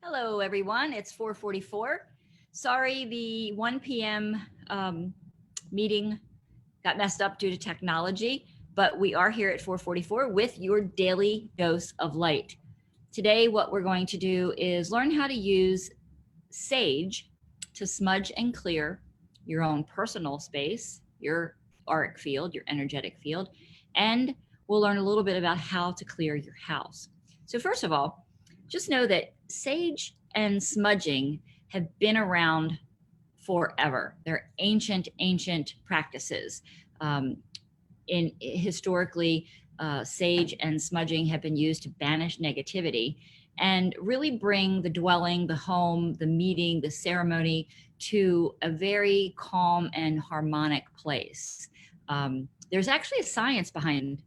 Hello, everyone. It's 4:44. Sorry, the 1 p.m. Meeting got messed up due to technology, but we are here at 4:44 with your daily dose of light. Today, what we're going to do is learn how to use sage to smudge and clear your own personal space, your auric field, your energetic field, and we'll learn a little bit about how to clear your house. So, first of all, just know that sage and smudging have been around forever. They're ancient practices. In historically, sage and smudging have been used to banish negativity and really bring the dwelling, the home, the meeting, the ceremony to a very calm and harmonic place. There's actually a science behind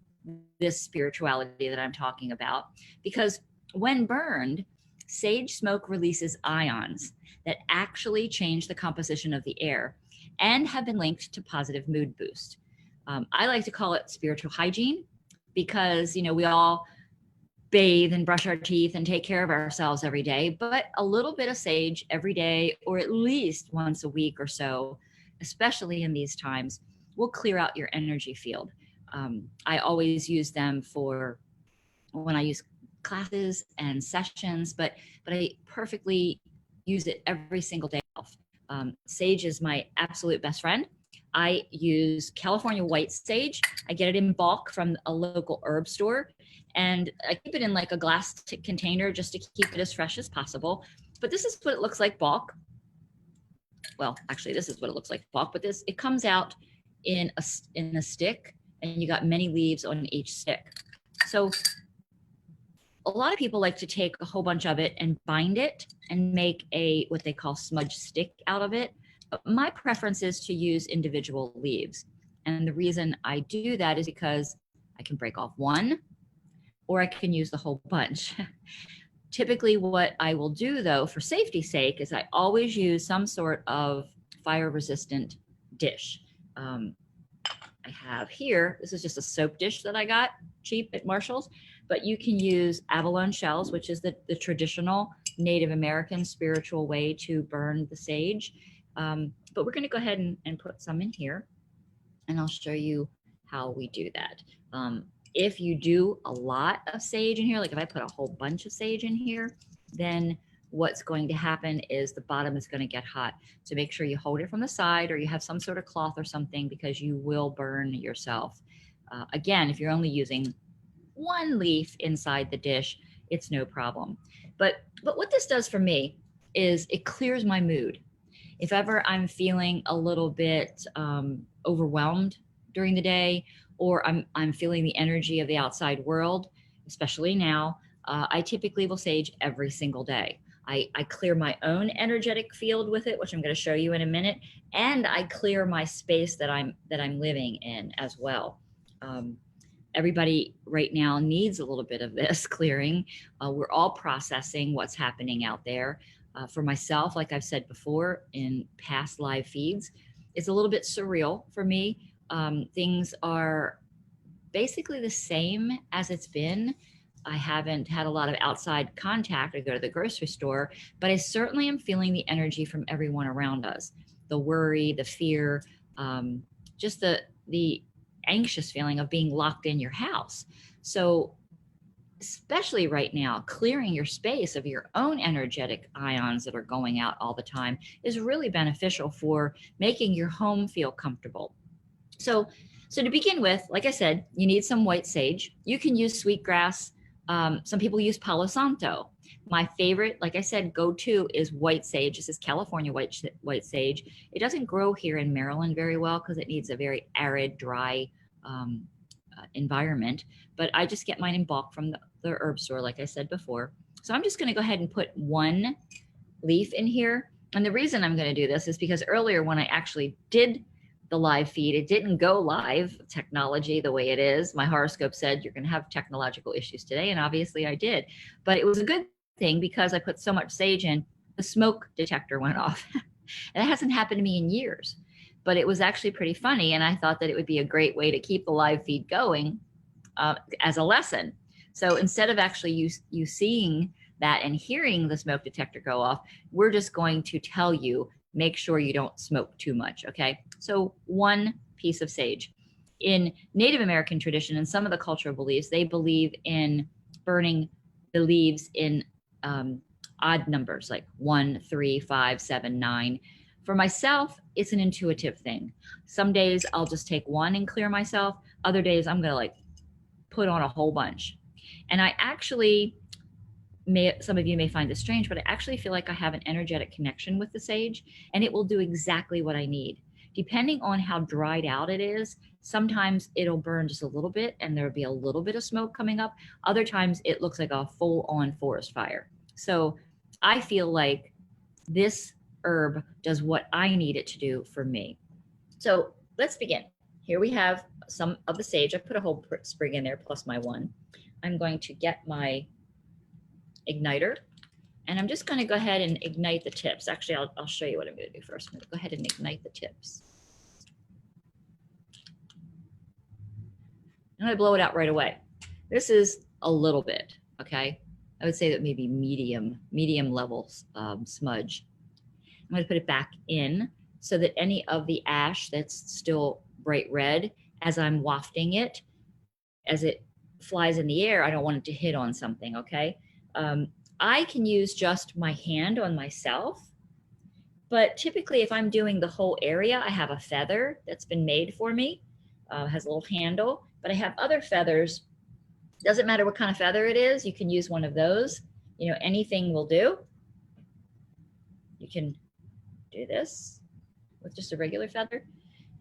this spirituality that I'm talking about, because when burned, sage smoke releases ions that actually change the composition of the air and have been linked to positive mood boost. I like to call it spiritual hygiene because, we all bathe and brush our teeth and take care of ourselves every day, but a little bit of sage every day, or at least once a week or so, especially in these times, will clear out your energy field. I always use them for when I use classes and sessions, but I perfectly use it every single day. Sage is my absolute best friend. I use California white sage. I get it in bulk from a local herb store, and I keep it in like a glass container just to keep it as fresh as possible. But this is what it looks like bulk. Well, actually, this is what it looks like bulk, but it comes out in a stick, and you got many leaves on each stick. So a lot of people like to take a whole bunch of it and bind it and make what they call smudge stick out of it. But my preference is to use individual leaves. And the reason I do that is because I can break off one, or I can use the whole bunch. Typically, what I will do, though, for safety's sake, is I always use some sort of fire-resistant dish. I have here, this is just a soap dish that I got cheap at Marshall's, but you can use abalone shells, which is the traditional Native American spiritual way to burn the sage. But we're going to go ahead and put some in here, and I'll show you how we do that. If you do a lot of sage in here, like if I put a whole bunch of sage in here, then what's going to happen is the bottom is going to get hot. So make sure you hold it from the side, or you have some sort of cloth or something, because you will burn yourself. Again, if you're only using one leaf inside the dish, it's no problem. But what this does for me is it clears my mood. If ever I'm feeling a little bit overwhelmed during the day, or I'm feeling the energy of the outside world, especially now, I typically will sage every single day. I clear my own energetic field with it, which I'm going to show you in a minute, and I clear my space that I'm living in as well. Everybody right now needs a little bit of this clearing. We're all processing what's happening out there. For myself, like I've said before in past live feeds, it's a little bit surreal for me. Things are basically the same as it's been. I haven't had a lot of outside contact. I go to the grocery store, but I certainly am feeling the energy from everyone around us. The worry, the fear, just the anxious feeling of being locked in your house. So especially right now, clearing your space of your own energetic ions that are going out all the time is really beneficial for making your home feel comfortable. So to begin with, like I said, you need some white sage. You can use sweetgrass. Some people use Palo Santo. My favorite, like I said, go-to is white sage. This is California white sage. It doesn't grow here in Maryland very well because it needs a very arid, dry environment. But I just get mine in bulk from the herb store, like I said before. So I'm just going to go ahead and put one leaf in here. And the reason I'm going to do this is because earlier when I actually did the live feed, it didn't go live. Technology the way it is, my horoscope said you're going to have technological issues today, and obviously I did. But it was a good thing because I put so much sage in, the smoke detector went off. And it hasn't happened to me in years, but it was actually pretty funny, and I thought that it would be a great way to keep the live feed going as a lesson. So instead of actually you seeing that and hearing the smoke detector go off, we're just going to tell you, make sure you don't smoke too much, okay? So 1 piece of sage. In Native American tradition and some of the cultural beliefs, they believe in burning the leaves in odd numbers, like 1, 3, 5, 7, 9. For myself, it's an intuitive thing. Some days I'll just take 1 and clear myself. Other days I'm going to like put on a whole bunch. And I actually some of you may find this strange, but I actually feel like I have an energetic connection with the sage, and it will do exactly what I need. Depending on how dried out it is, sometimes it'll burn just a little bit and there'll be a little bit of smoke coming up. Other times it looks like a full-on forest fire. So I feel like this herb does what I need it to do for me. So let's begin. Here we have some of the sage. I put a whole sprig in there plus my 1. I'm going to get my igniter, and I'm just going to go ahead and ignite the tips. Actually, I'll show you what I'm going to do first. I'm going to go ahead and ignite the tips. I'm going to blow it out right away. This is a little bit, okay? I would say that maybe medium levels smudge. I'm going to put it back in so that any of the ash that's still bright red, as I'm wafting it, as it flies in the air, I don't want it to hit on something, okay? I can use just my hand on myself, but typically if I'm doing the whole area, I have a feather that's been made for me, has a little handle, but I have other feathers. Doesn't matter what kind of feather it is, you can use one of those. You know, anything will do. You can do this with just a regular feather,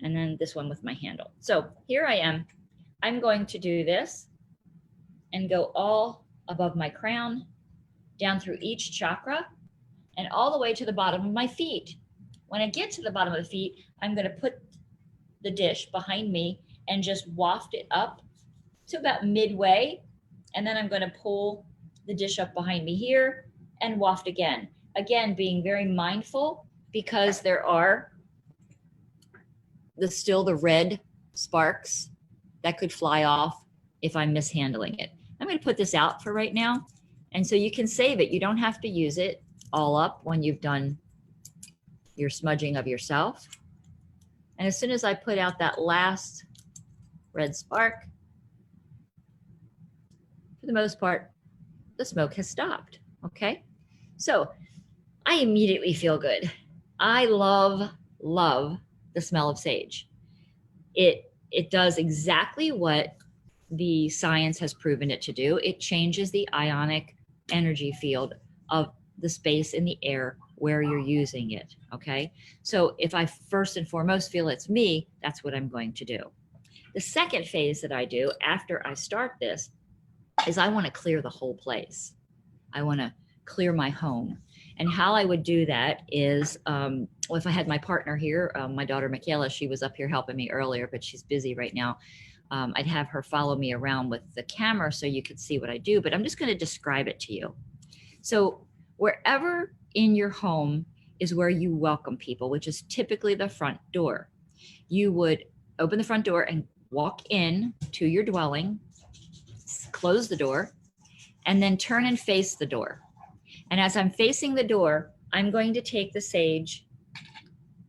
and then this one with my handle. So here I am. I'm going to do this and go all above my crown, down through each chakra, and all the way to the bottom of my feet. When I get to the bottom of the feet, I'm going to put the dish behind me and just waft it up to about midway. And then I'm going to pull the dish up behind me here and waft again. Again, being very mindful because there are still the red sparks that could fly off if I'm mishandling it. I'm going to put this out for right now. And so you can save it. You don't have to use it all up when you've done your smudging of yourself. And as soon as I put out that last red spark, for the most part, the smoke has stopped. Okay. So I immediately feel good. I love the smell of sage. It does exactly what the science has proven it to do. It changes the ionic energy field of the space in the air where you're using it, okay? So if I first and foremost feel it's me, that's what I'm going to do. The second phase that I do after I start this is I want to clear the whole place. I want to clear my home. And how I would do that is, well, if I had my partner here, my daughter Michaela, she was up here helping me earlier, but she's busy right now. I'd have her follow me around with the camera so you could see what I do, but I'm just going to describe it to you. So wherever in your home is where you welcome people, which is typically the front door, you would open the front door and walk in to your dwelling, close the door, and then turn and face the door. And as I'm facing the door, I'm going to take the sage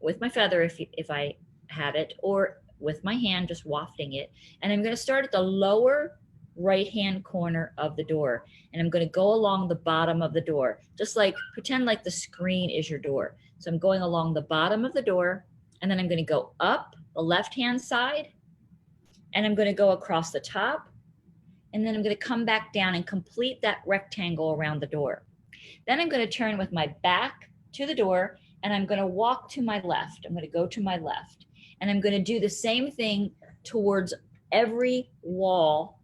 with my feather if I have it, or with my hand, just wafting it. And I'm going to start at the lower right-hand corner of the door. And I'm going to go along the bottom of the door, just like pretend like the screen is your door. So I'm going along the bottom of the door, and then I'm going to go up the left-hand side, and I'm going to go across the top, and then I'm going to come back down and complete that rectangle around the door. Then I'm going to turn with my back to the door, and I'm going to walk to my left. I'm going to go to my left. And I'm going to do the same thing towards every wall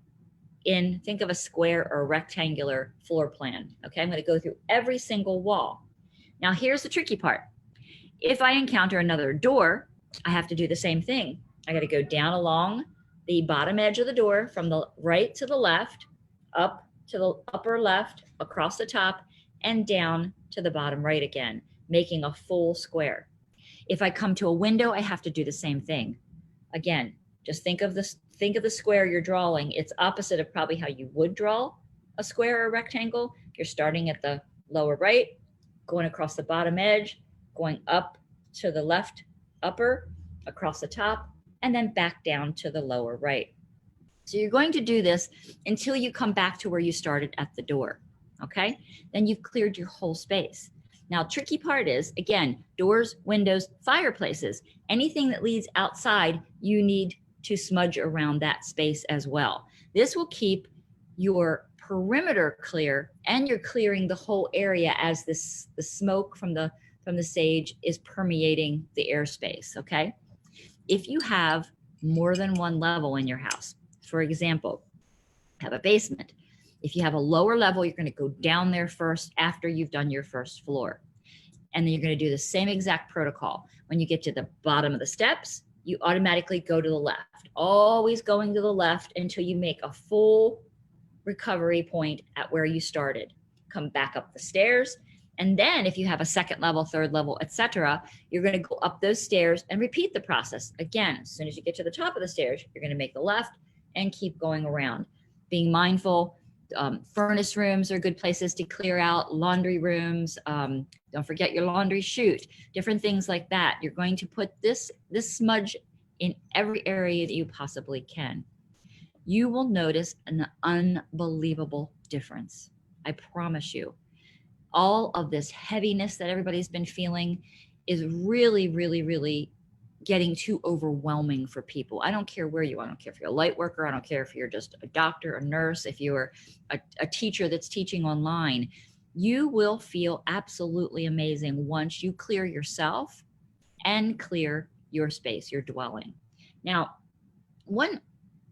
in, think of a square or a rectangular floor plan. Okay, I'm going to go through every single wall. Now here's the tricky part. If I encounter another door, I have to do the same thing. I got to go down along the bottom edge of the door from the right to the left, up to the upper left, across the top, and down to the bottom right again, making a full square. If I come to a window, I have to do the same thing. Again, just think of the square you're drawing. It's opposite of probably how you would draw a square or a rectangle, you're starting at the lower right, going across the bottom edge, going up to the left upper, across the top, and then back down to the lower right. So you're going to do this until you come back to where you started at the door, okay? Then you've cleared your whole space. Now, tricky part is, again, doors, windows, fireplaces, anything that leads outside, you need to smudge around that space as well. This will keep your perimeter clear, and you're clearing the whole area as the smoke from the sage is permeating the airspace, okay? If you have more than one level in your house, for example, have a basement. If you have a lower level, you're going to go down there first after you've done your first floor. And then you're going to do the same exact protocol. When you get to the bottom of the steps, you automatically go to the left, always going to the left until you make a full recovery point at where you started. Come back up the stairs. And then if you have a second level, third level, etc., you're going to go up those stairs and repeat the process. Again, as soon as you get to the top of the stairs, you're going to make the left and keep going around. Being mindful, furnace rooms are good places to clear out, laundry rooms, don't forget your laundry chute, different things like that. You're going to put this smudge in every area that you possibly can. You will notice an unbelievable difference. I promise you. All of this heaviness that everybody's been feeling is really, really, really getting too overwhelming for people. I don't care where you are. I don't care if you're a light worker. I don't care if you're just a doctor, a nurse, if you're a teacher that's teaching online. You will feel absolutely amazing once you clear yourself and clear your space, your dwelling. Now, one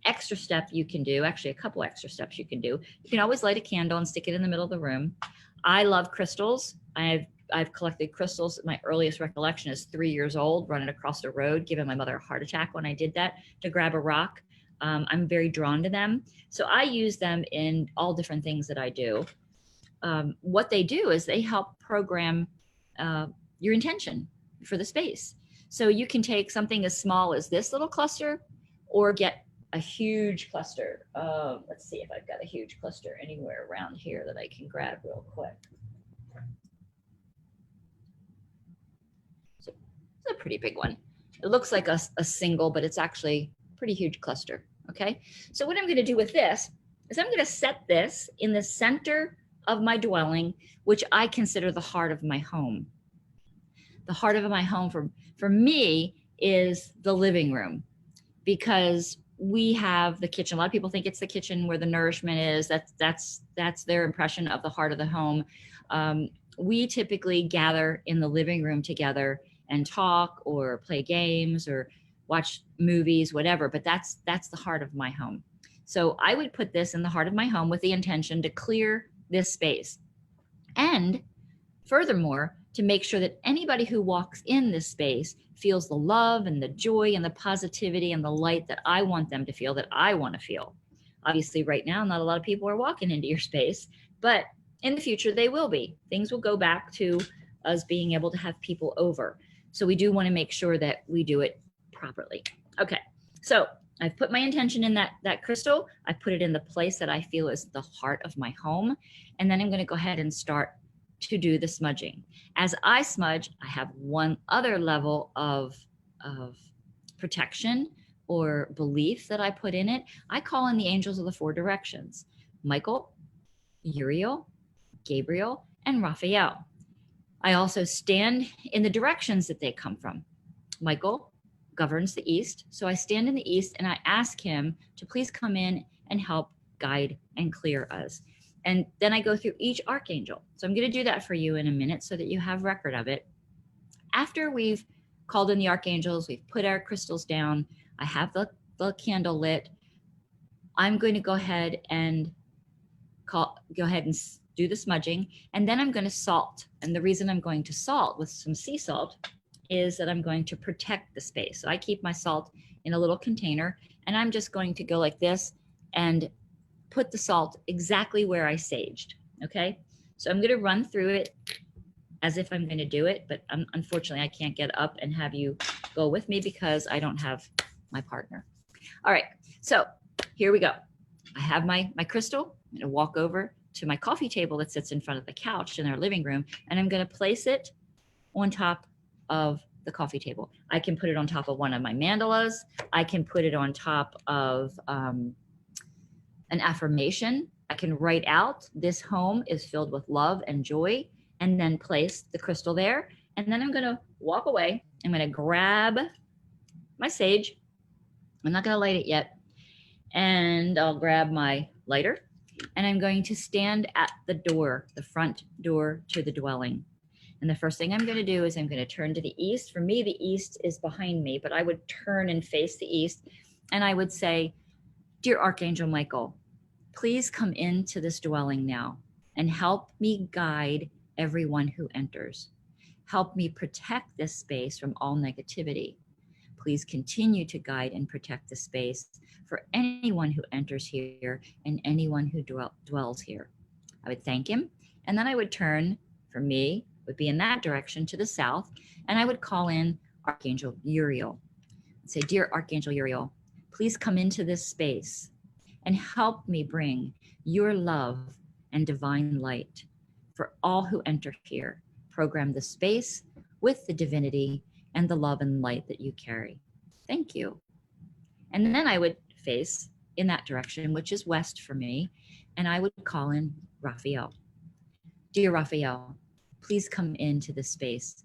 extra step you can do, actually a couple extra steps you can do, you can always light a candle and stick it in the middle of the room. I love crystals. I've collected crystals. My earliest recollection is 3 years old, running across the road, giving my mother a heart attack when I did that, to grab a rock. I'm very drawn to them. So I use them in all different things that I do. What they do is they help program your intention for the space. So you can take something as small as this little cluster or get a huge cluster. Let's see if I've got a huge cluster anywhere around here that I can grab real quick. So it's a pretty big one. It looks like a single, but it's actually a pretty huge cluster. Okay. So what I'm going to do with this is I'm going to set this in the center of my dwelling, which I consider the heart of my home. The heart of my home for me is the living room, because we have the kitchen. A lot of people think it's the kitchen where the nourishment is. That's their impression of the heart of the home. We typically gather in the living room together and talk or play games or watch movies, whatever, but that's the heart of my home. So I would put this in the heart of my home with the intention to clear this space. And furthermore, to make sure that anybody who walks in this space feels the love and the joy and the positivity and the light that I want them to feel, that I want to feel. Obviously, right now, not a lot of people are walking into your space, but in the future, they will be. Things will go back to us being able to have people over. So we do want to make sure that we do it properly. Okay, so I've put my intention in that crystal. I put it in the place that I feel is the heart of my home. And then I'm going to go ahead and start to do the smudging. As I smudge, I have one other level of protection or belief that I put in it. I call in the angels of the four directions: Michael, Uriel, Gabriel, and Raphael. I also stand in the directions that they come from. Michael governs the east, so I stand in the east and I ask him to please come in and help guide and clear us. And then I go through each archangel. So I'm going to do that for you in a minute so that you have record of it. After we've called in the archangels, we've put our crystals down, I have the candle lit, I'm going to go ahead and do the smudging, and then I'm going to salt. And the reason I'm going to salt with some sea salt is that I'm going to protect the space. So I keep my salt in a little container, and I'm just going to go like this and put the salt exactly where I saged. Okay, so I'm going to run through it as if I'm going to do it, but unfortunately I can't get up and have you go with me because I don't have my partner. All right, so here we go. I have my crystal, I'm going to walk over to my coffee table that sits in front of the couch in our living room, and I'm going to place it on top of the coffee table. I can put it on top of one of my mandalas. I can put it on top of an affirmation. I can write out, this home is filled with love and joy, and then place the crystal there. And then I'm going to walk away. I'm going to grab my sage. I'm not going to light it yet. And I'll grab my lighter, and I'm going to stand at the door, the front door to the dwelling. And the first thing I'm going to do is I'm going to turn to the east. For me, the east is behind me, but I would turn and face the east. And I would say, dear Archangel Michael, please come into this dwelling now and help me guide everyone who enters. Help me protect this space from all negativity. Please continue to guide and protect the space for anyone who enters here and anyone who dwells here. I would thank him, and then I would turn, for me, would be in that direction to the south, and I would call in Archangel Uriel and say, dear Archangel Uriel, please come into this space and help me bring your love and divine light for all who enter here. Program the space with the divinity and the love and light that you carry. Thank you. And then I would face in that direction, which is west for me, and I would call in Raphael. Dear Raphael, please come into this space.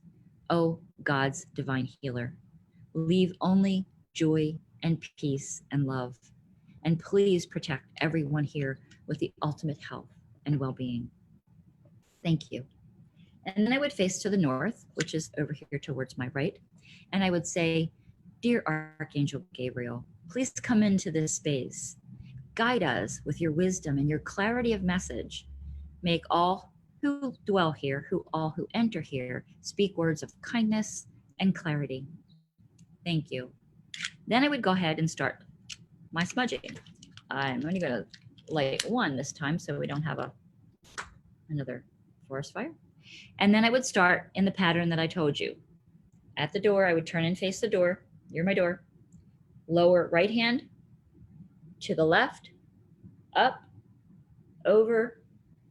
Oh, God's divine healer. Leave only joy and peace and love. And please protect everyone here with the ultimate health and well-being. Thank you. And then I would face to the north, which is over here towards my right. And I would say, dear Archangel Gabriel, please come into this space. Guide us with your wisdom and your clarity of message. Make all who dwell here, all who enter here, speak words of kindness and clarity. Thank you. Then I would go ahead and start my smudging. I'm only going to light one this time so we don't have another forest fire. And then I would start in the pattern that I told you. At the door, I would turn and face the door. You're my door. Lower right hand to the left, up, over,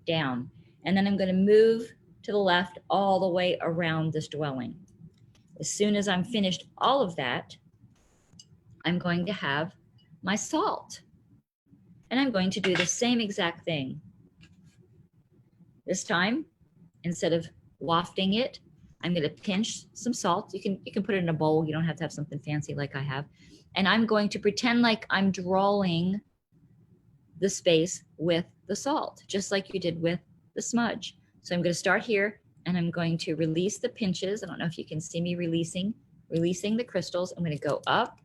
down. And then I'm going to move to the left all the way around this dwelling. As soon as I'm finished all of that, I'm going to have my salt. And I'm going to do the same exact thing. This time, instead of wafting it, I'm going to pinch some salt. You can put it in a bowl. You don't have to have something fancy like I have. And I'm going to pretend like I'm drawing the space with the salt, just like you did with the smudge. So I'm going to start here, and I'm going to release the pinches. I don't know if you can see me releasing the crystals. I'm going to go up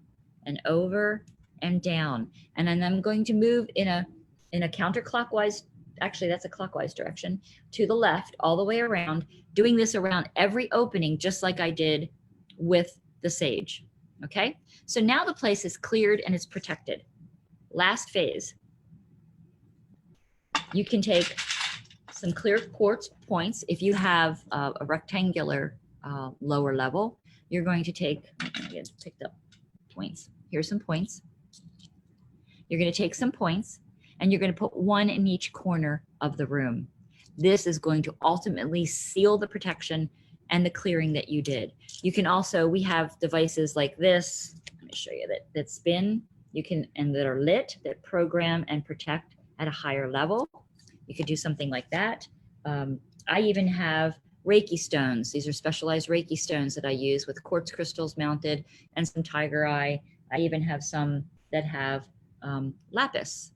and over and down. And then I'm going to move in a counterclockwise, actually that's a clockwise direction, to the left all the way around, doing this around every opening, just like I did with the sage. Okay, so now the place is cleared and it's protected. Last phase. You can take some clear quartz points. If you have a rectangular lower level, you're going to take, I picked up points. Here's some points. You're going to take some points, and you're going to put one in each corner of the room. This is going to ultimately seal the protection and the clearing that you did. You can also, we have devices like this, let me show you, that spin, you can, and that are lit, that program and protect at a higher level. You could do something like that. I even have Reiki stones. These are specialized Reiki stones that I use with quartz crystals mounted and some tiger eye. I even have some that have lapis.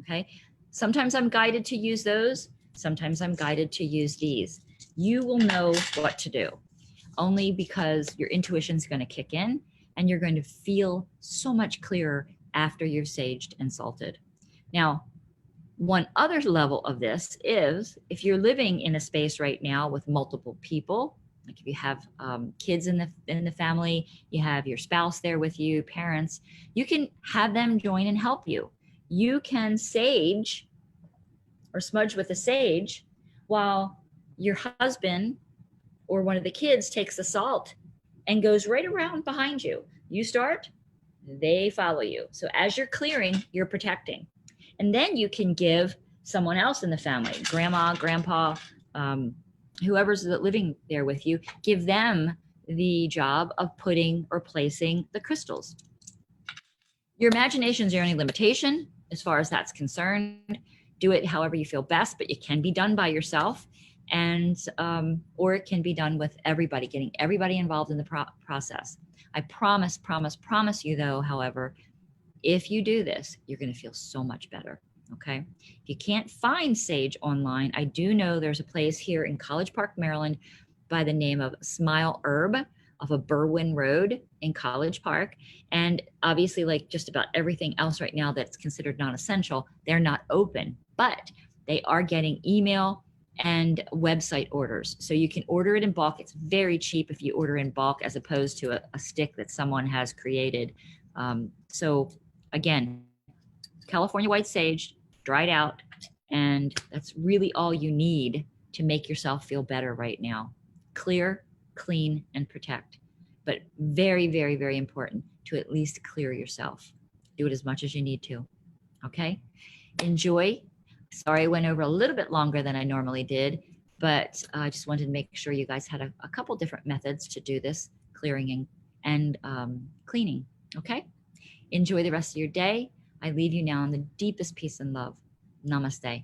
Okay. Sometimes I'm guided to use those. Sometimes I'm guided to use these. You will know what to do, only because your intuition is going to kick in and you're going to feel so much clearer after you're saged and salted. Now, one other level of this is if you're living in a space right now with multiple people, like if you have kids in the family, you have your spouse there with you, parents, you can have them join and help you. You can sage or smudge with a sage while your husband or one of the kids takes the salt and goes right around behind you. You start, they follow you. So as you're clearing, you're protecting. And then you can give someone else in the family, grandma, grandpa, whoever's living there with you, give them the job of putting or placing the crystals. Your imagination is your only limitation as far as that's concerned. Do it however you feel best, but it can be done by yourself, and or it can be done with everybody, getting everybody involved in the process. I promise you though, however, if you do this, you're going to feel so much better. Okay. If you can't find sage online, I do know there's a place here in College Park, Maryland, by the name of Smile Herb off of Berwyn Road in College Park. And obviously, like just about everything else right now that's considered non-essential, they're not open, but they are getting email and website orders. So you can order it in bulk. It's very cheap if you order in bulk as opposed to a stick that someone has created. So again, California white sage, dried out, and that's really all you need to make yourself feel better right now. Clear, clean, and protect. But very, very, very important to at least clear yourself. Do it as much as you need to. Okay? Enjoy. Sorry I went over a little bit longer than I normally did, but I just wanted to make sure you guys had a couple different methods to do this, clearing and cleaning. Okay? Enjoy the rest of your day. I leave you now in the deepest peace and love. Namaste.